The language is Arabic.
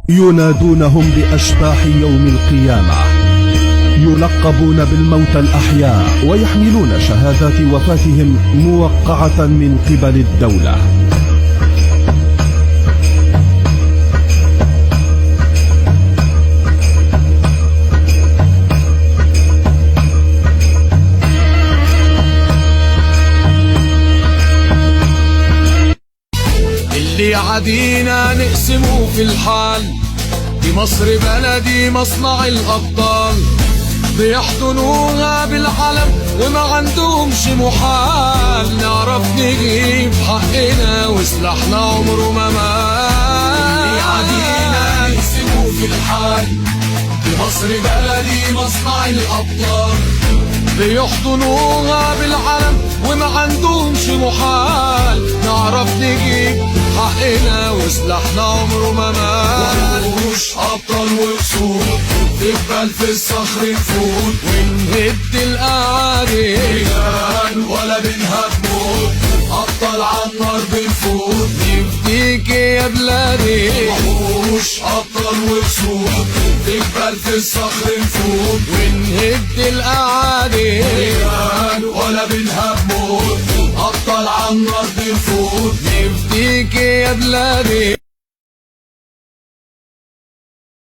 ينادونهم بأشباح يوم القيامة، يلقبون بالموتى الأحياء ويحملون شهادات وفاتهم موقعة من قبل الدولة. اللي عادينا نقسمه في الحال، دي مصر بلدي مصنع الأبطال، بيحضنوها بالعلم وما عندهمش محال، نعرف نجيب حقنا وسلاحنا عمره ما مال. اللي عادينا نقسمه في الحال، دي مصر بلدي مصنع الأبطال، بيحضنوها بالعلم وما عندهمش محال، نعرف نجيب حقنا وسلاحنا عمره ما مال. وحوش أبطال وأسود تقبل في الصخر نفوت ونهد الأعادي، رجال ولا بنهب موت، أبطال عالنار بنفوت نفديك يا بلادي. وحوش أبطال وأسود تقبل في الصخر نفوت ونهد الأعادي، رجال ولا بنهب موت، أبطال عالنار بنفوت نفديك يا بلادي.